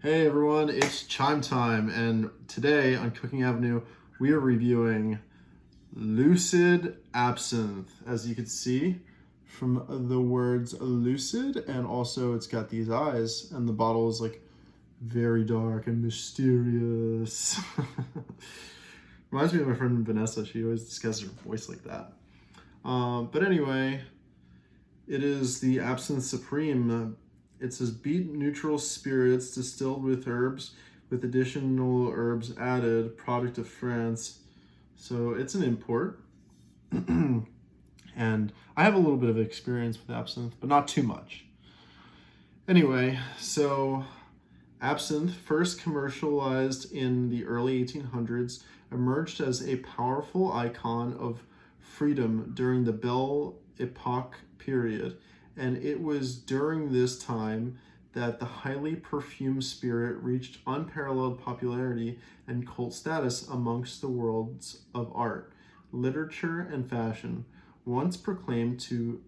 Hey everyone, it's chime time, and today on Cooking Avenue we are reviewing Lucid Absinthe. As you can see from the words lucid, and also it's got these eyes, and the bottle is like very dark and mysterious. Reminds me of my friend Vanessa. She always discusses her voice like that. But anyway, it is the Absinthe Supreme. It says beet neutral spirits distilled with herbs, with additional herbs added, product of France. So it's an import. And I have a little bit of experience with absinthe, but not too much. Anyway, so absinthe, first commercialized in the early 1800s, emerged as a powerful icon of freedom during the Belle Epoque period, and it was during this time that the highly perfumed spirit reached unparalleled popularity and cult status amongst the worlds of art, literature, and fashion. Once proclaimed to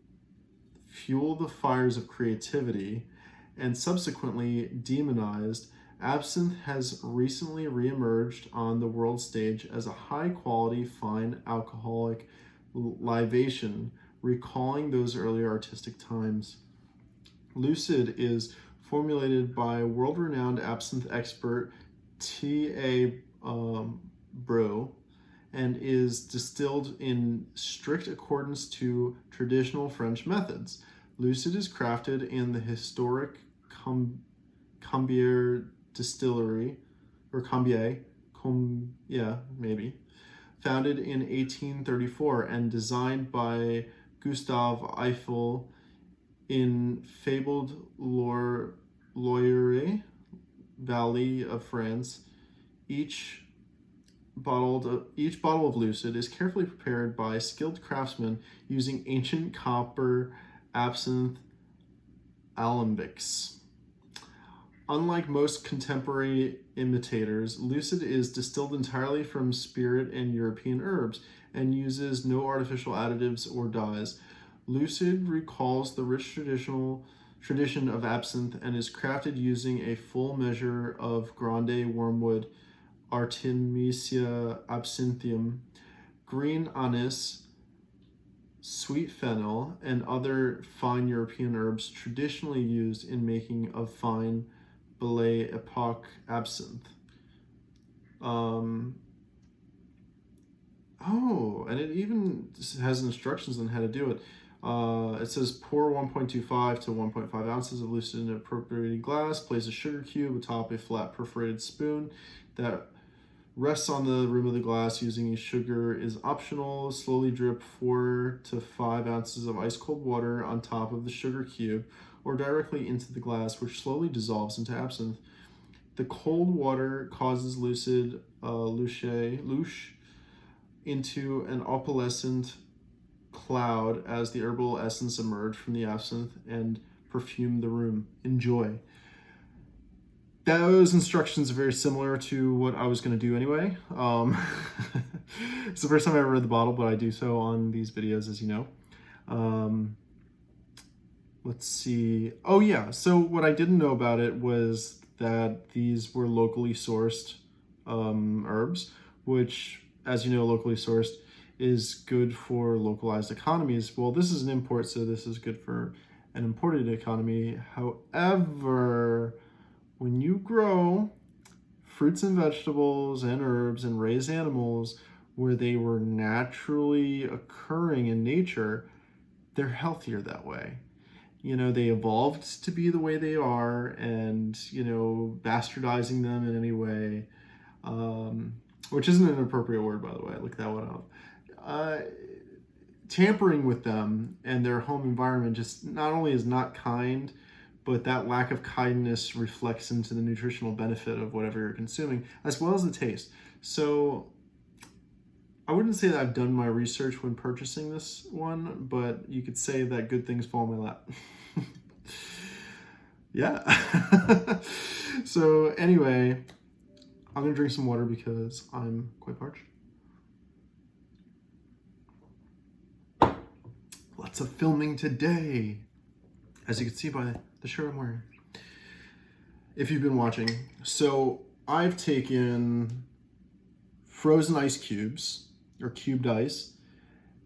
fuel the fires of creativity and subsequently demonized, absinthe has recently reemerged on the world stage as a high-quality, fine alcoholic libation, recalling those earlier artistic times. Lucid is formulated by world-renowned absinthe expert T.A. Brew and is distilled in strict accordance to traditional French methods. Lucid is crafted in the historic Combier distillery, or maybe, founded in 1834 and designed by Gustave Eiffel in fabled Loire Valley of France. Each bottle of Lucid is carefully prepared by skilled craftsmen using ancient copper absinthe alembics. Unlike most contemporary imitators, Lucid is distilled entirely from spirit and European herbs and uses no artificial additives or dyes. Lucid recalls the rich tradition of absinthe and is crafted using a full measure of Grande Wormwood, Artemisia absinthium, green anise, sweet fennel, and other fine European herbs traditionally used in making of fine Belle Epoque absinthe. And it even has instructions on how to do it. It says pour 1.25 to 1.5 ounces of Lucid in an appropriate glass. Place a sugar cube atop a flat perforated spoon that rests on the rim of the glass. Using sugar is optional. Slowly drip 4 to 5 ounces of ice cold water on top of the sugar cube or directly into the glass, which slowly dissolves into absinthe. The cold water causes Lucid louche into an opalescent cloud as the herbal essence emerged from the absinthe and perfumed the room. Enjoy. Those instructions are very similar to what I was going to do anyway. It's the first time I ever read the bottle, but I do so on these videos, as you know. Let's see. Oh yeah, so what I didn't know about it was that these were locally sourced herbs, which, as you know, locally sourced is good for localized economies. Well, this is an import, so this is good for an imported economy. However, when you grow fruits and vegetables and herbs and raise animals where they were naturally occurring in nature, they're healthier that way. You know, they evolved to be the way they are, and, you know, bastardizing them in any way, which isn't an appropriate word, by the way, I looked that one up. Tampering with them and their home environment just not only is not kind, but that lack of kindness reflects into the nutritional benefit of whatever you're consuming, as well as the taste. So I wouldn't say that I've done my research when purchasing this one, but you could say that good things fall in my lap. Yeah. So anyway, I'm gonna drink some water because I'm quite parched. Lots of filming today, as you can see by the shirt I'm wearing. if you've been watching. So I've taken frozen ice cubes, or cubed ice,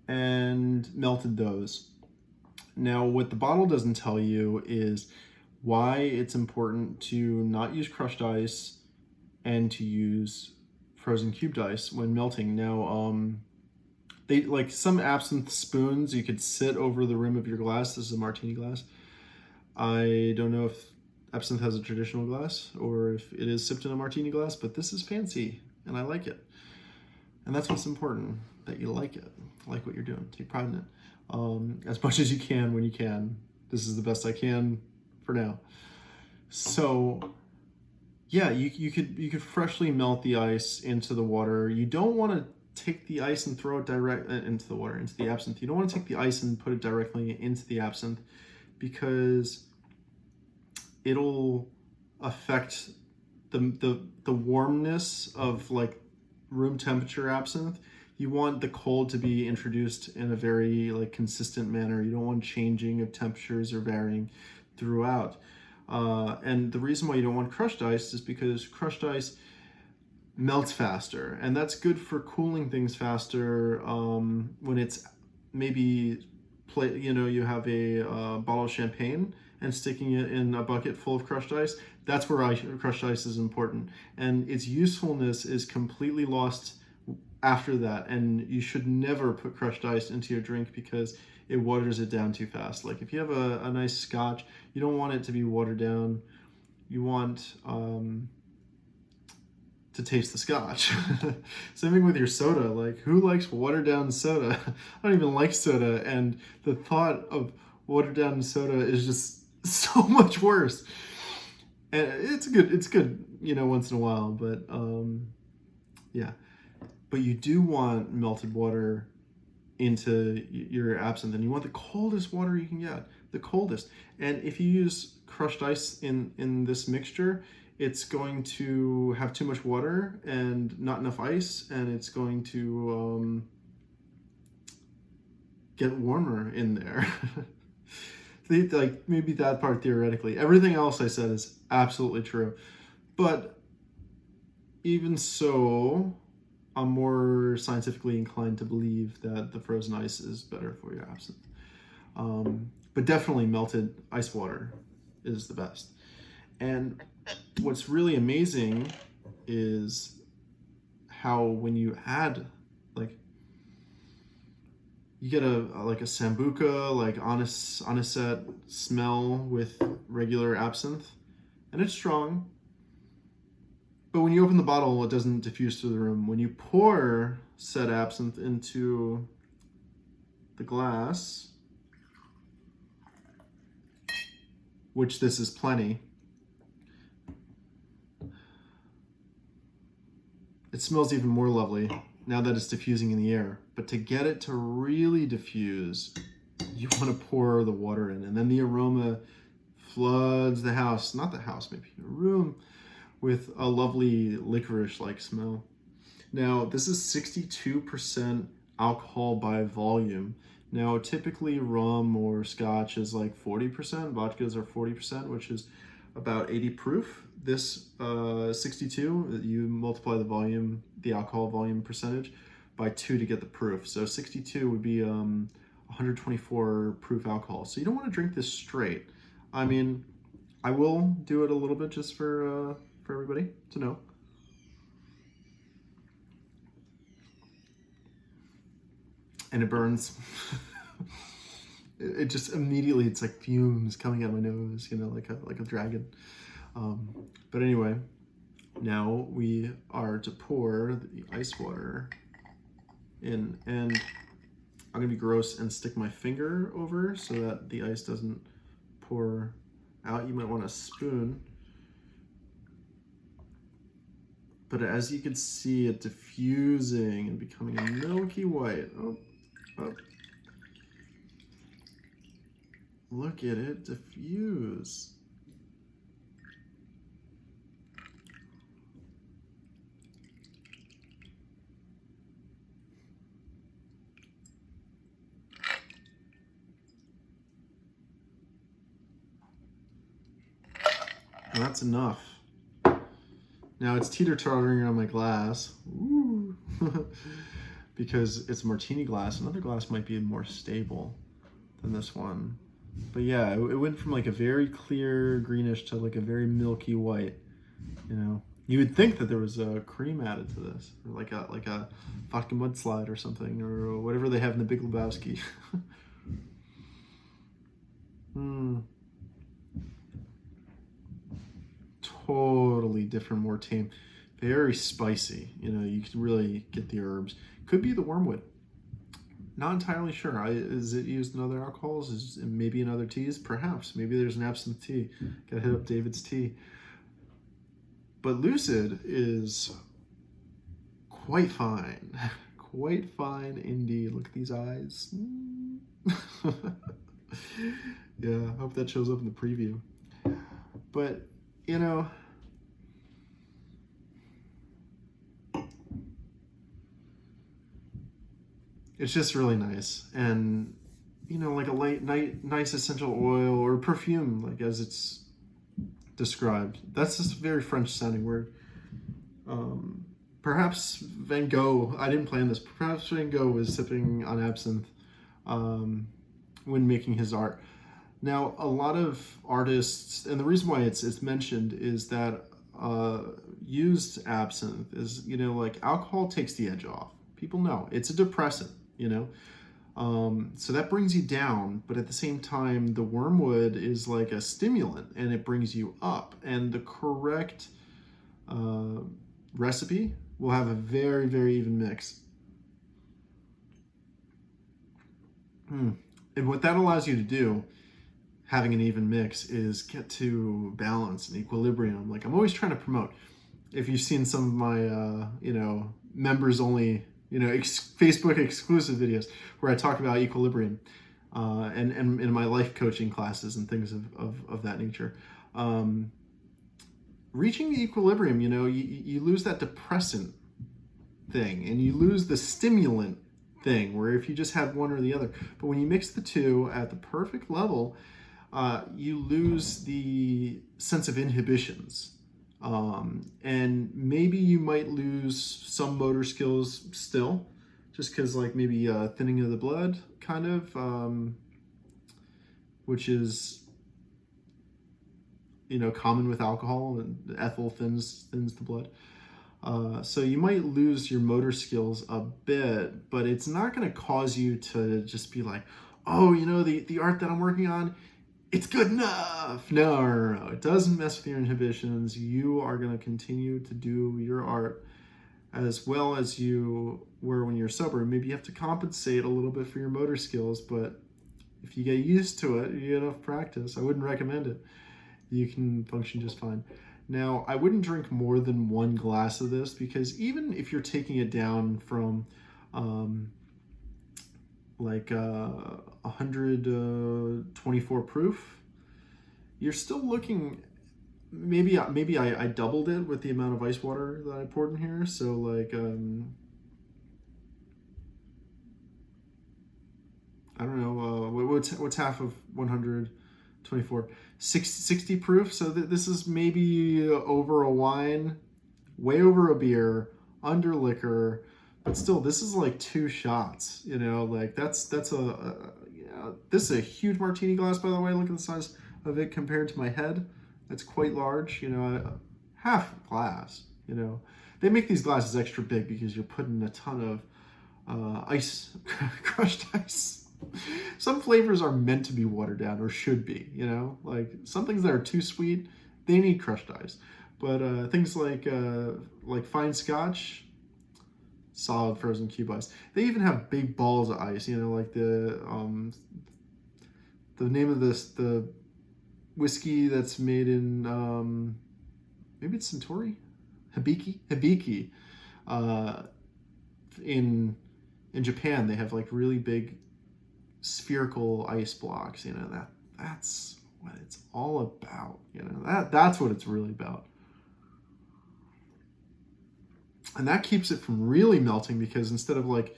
and melted those. Now, what the bottle doesn't tell you is why it's important to not use crushed ice and to use frozen cubed ice when melting. Now, they like some absinthe spoons you could sit over the rim of your glass. This is a martini glass. I don't know if absinthe has a traditional glass or if it is sipped in a martini glass, but this is fancy and I like it. And that's what's important, that you like it, like what you're doing, take pride in it, as much as you can when you can. This is the best I can for now. So yeah, you could freshly melt the ice into the water. You don't want to take the ice and throw it direct into the water, into the absinthe. You don't want to take the ice and put it directly into the absinthe because it'll affect the warmness of like room temperature absinthe. You want the cold to be introduced in a very like consistent manner. You don't want changing of temperatures or varying throughout. And the reason why you don't want crushed ice is because crushed ice melts faster, and that's good for cooling things faster when it's maybe you have a bottle of champagne and sticking it in a bucket full of crushed ice. That's where crushed ice is important, and its usefulness is completely lost after that. And you should never put crushed ice into your drink because it waters it down too fast. Like if you have a nice scotch, you don't want it to be watered down. You want to taste the scotch. Same thing with your soda. Like, who likes watered down soda? I don't even like soda, and the thought of watered down soda is just so much worse. And it's good, once in a while, but yeah. But you do want melted water into your absinthe, and you want the coldest water you can get, the coldest. And if you use crushed ice in this mixture, it's going to have too much water and not enough ice, and it's going to get warmer in there. Like maybe that part theoretically. Everything else I said is absolutely true. But even so, I'm more scientifically inclined to believe that the frozen ice is better for your absinthe. But definitely melted ice water is the best. And what's really amazing is how when you add, like, you get a sambuca, like anisette smell with regular absinthe, and it's strong. But when you open the bottle, it doesn't diffuse through the room. When you pour said absinthe into the glass, which this is plenty, it smells even more lovely now that it's diffusing in the air. But to get it to really diffuse, you want to pour the water in, and then the aroma floods the house, not the house, maybe the room, with a lovely licorice-like smell. Now, this is 62% alcohol by volume. Now, typically rum or scotch is like 40%, vodkas are 40%, which is about 80 proof. This 62, you multiply the volume, the alcohol volume percentage, by 2 to get the proof. So 62 would be 124 proof alcohol. So you don't want to drink this straight. I mean, I will do it a little bit just for everybody to know. And it burns. It just immediately, it's like fumes coming out of my nose, like a dragon. But anyway, now we are to pour the ice water in, and I'm gonna be gross and stick my finger over so that the ice doesn't pour out. You might want a spoon. But as you can see, it diffusing and becoming a milky white. Oh. Look at it diffuse. And that's enough. Now it's teeter-tottering on my glass. Ooh. Because it's a martini glass. Another glass might be more stable than this one. But yeah, it went from like a very clear greenish to like a very milky white. You know, you would think that there was a cream added to this, or like a vodka mudslide or something, or whatever they have in the Big Lebowski. Totally different, more tame, very spicy. You know, you can really get the herbs. Could be the wormwood. Not entirely sure. Is it used in other alcohols? Is it maybe in other teas? Perhaps. Maybe there's an absinthe tea. Gotta hit up David's Tea. But Lucid is quite fine. Quite fine indeed. Look at these eyes. Yeah, I hope that shows up in the preview. But, you know, it's just really nice. And, you know, like a nice essential oil or perfume, like as it's described. That's just a very French sounding word. Perhaps Van Gogh, I didn't plan this, perhaps Van Gogh was sipping on absinthe when making his art. Now, a lot of artists, and the reason why it's mentioned is that used absinthe is, you know, like alcohol takes the edge off. People know it's a depressant, you know. So that brings you down, but at the same time, the wormwood is like a stimulant and it brings you up. And the correct recipe will have a very, very even mix. And what that allows you to do, having an even mix, is get to balance and equilibrium. Like I'm always trying to promote. If you've seen some of my, you know, members only, you know, Facebook exclusive videos where I talk about equilibrium and in my life coaching classes and things of that nature. Reaching the equilibrium, you know, you lose that depressant thing and you lose the stimulant thing where if you just have one or the other. But when you mix the two at the perfect level, you lose the sense of inhibitions. And maybe you might lose some motor skills still, just because like maybe thinning of the blood kind of, which is, you know, common with alcohol, and ethyl thins the blood. So you might lose your motor skills a bit, but it's not going to cause you to just be like, oh, you know, the art that I'm working on, it's good enough. No. It doesn't mess with your inhibitions. You are going to continue to do your art as well as you were when you're sober. Maybe you have to compensate a little bit for your motor skills, but if you get used to it, you get enough practice, I wouldn't recommend it. You can function just fine. Now, I wouldn't drink more than one glass of this because even if you're taking it down from like 124 proof, you're still looking, maybe I doubled it with the amount of ice water that I poured in here. So like, I don't know, what's half of 124? 60 proof. So this is maybe over a wine, way over a beer, under liquor, but still, this is like 2 shots. You know, like that's yeah. This is a huge martini glass, by the way. Look at the size of it compared to my head. That's quite large. You know, half glass. You know, they make these glasses extra big because you're putting a ton of ice, crushed ice. Some flavors are meant to be watered down, or should be, you know, like some things that are too sweet, they need crushed ice. But things like fine scotch, solid frozen cube ice. They even have big balls of ice, you know, like the name of the whiskey that's made in maybe it's Centauri, Hibiki. In Japan, they have like really big spherical ice blocks. You know, that's what it's all about. You know, that's what it's really about. And that keeps it from really melting because instead of like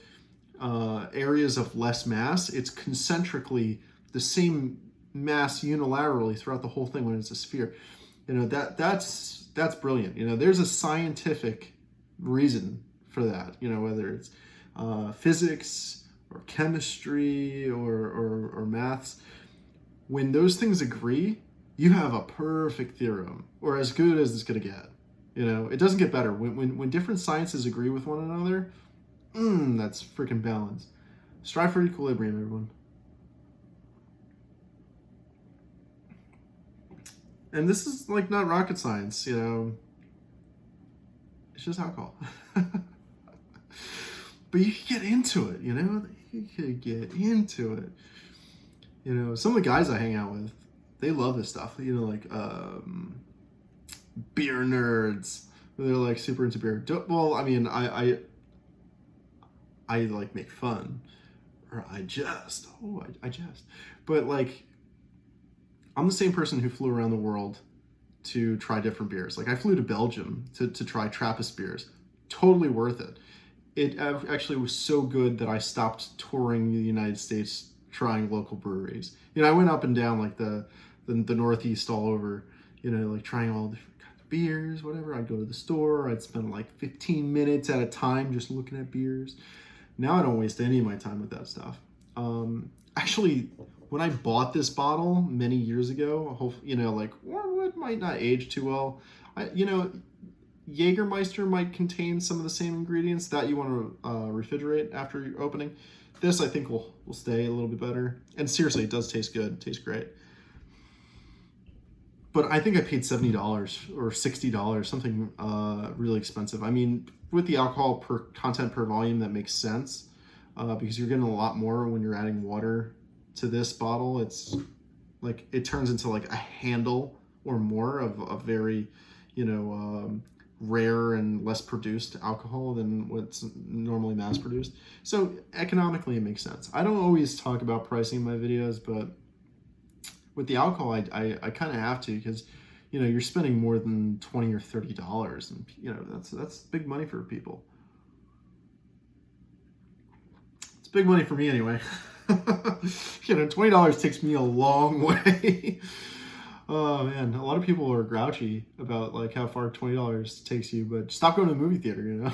areas of less mass, it's concentrically the same mass unilaterally throughout the whole thing when it's a sphere. You know, that's brilliant. You know, there's a scientific reason for that. You know, whether it's physics or chemistry or maths. When those things agree, you have a perfect theorem, or as good as it's going to get. You know, it doesn't get better. When different sciences agree with one another, that's freaking balance. Strive for equilibrium, everyone. And this is like not rocket science, you know. It's just alcohol. But you can get into it, you know. You can get into it. You know, some of the guys I hang out with, they love this stuff. You know, like beer nerds. They're like super into beer. Well, I mean, I like make fun, or I jest. But like, I'm the same person who flew around the world to try different beers. Like I flew to Belgium to try Trappist beers. Totally worth it. It actually was so good that I stopped touring the United States trying local breweries. You know, I went up and down like the Northeast all over, you know, like trying all different kinds of beers, whatever. I'd go to the store. I'd spend like 15 minutes at a time just looking at beers. Now I don't waste any of my time with that stuff. Actually, when I bought this bottle many years ago, you know, like Wormwood might not age too well. You know, Jägermeister might contain some of the same ingredients that you want to refrigerate after opening. This, I think, will stay a little bit better. And seriously, it does taste good. It tastes great. But I think I paid $70 or $60, something really expensive. I mean, with the alcohol content per volume, that makes sense because you're getting a lot more when you're adding water to this bottle. It's like it turns into like a handle or more of a very, you know, rare and less produced alcohol than what's normally mass produced. So economically it makes sense. I don't always talk about pricing in my videos, but with the alcohol I kind of have to, because you know you're spending more than $20 or $30, and you know that's big money for people. It's big money for me anyway. You know, $20 takes me a long way. Oh man, a lot of people are grouchy about like how far $20 takes you, but stop going to the movie theater, you know.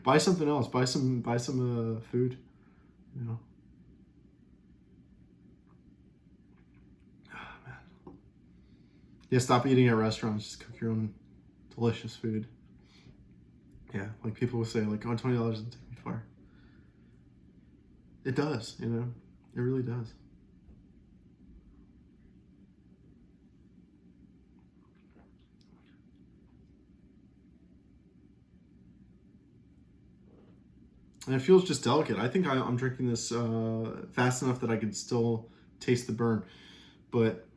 Buy something else. Buy some food, you know. Oh, man. Yeah, stop eating at restaurants. Just cook your own delicious food. Yeah, like people will say, like, oh, $20 doesn't take me far. It does, you know. It really does. And it feels just delicate. I think I'm drinking this fast enough that I can still taste the burn, but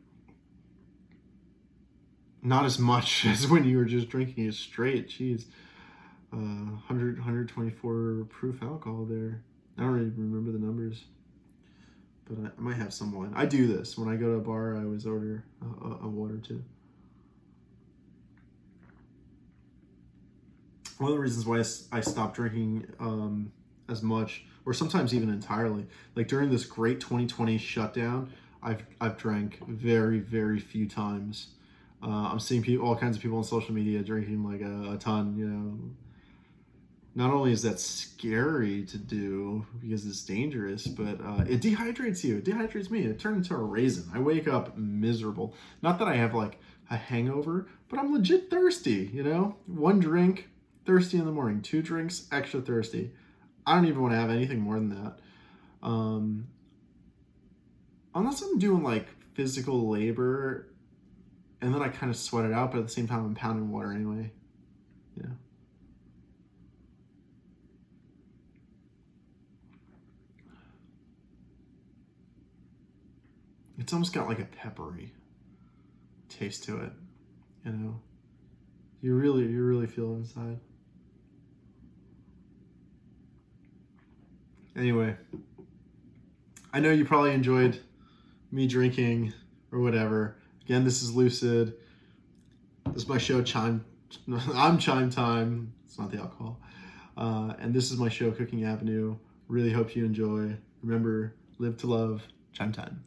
not as much as when you were just drinking it straight. Jeez, 124 proof alcohol there. I don't really remember the numbers, but I might have some wine. I do this. When I go to a bar, I always order a water too. One of the reasons why I stopped drinking as much, or sometimes even entirely, like during this great 2020 shutdown, I've drank very, very few times. I'm seeing all kinds of people on social media drinking like a ton, you know. Not only is that scary to do because it's dangerous, but it dehydrates you. It dehydrates me. It turns into a raisin. I wake up miserable. Not that I have like a hangover, but I'm legit thirsty, you know? One drink, thirsty in the morning. 2 drinks, extra thirsty. I don't even want to have anything more than that. Unless I'm doing like physical labor and then I kind of sweat it out, but at the same time I'm pounding water anyway. Yeah. It's almost got like a peppery taste to it, you know. You really feel it inside. Anyway, I know you probably enjoyed me drinking or whatever. Again, this is Lucid. This is my show, Chime. I'm Chime Time. It's not the alcohol. And this is my show, Cooking Avenue. Really hope you enjoy. Remember, live to love, Chime Time.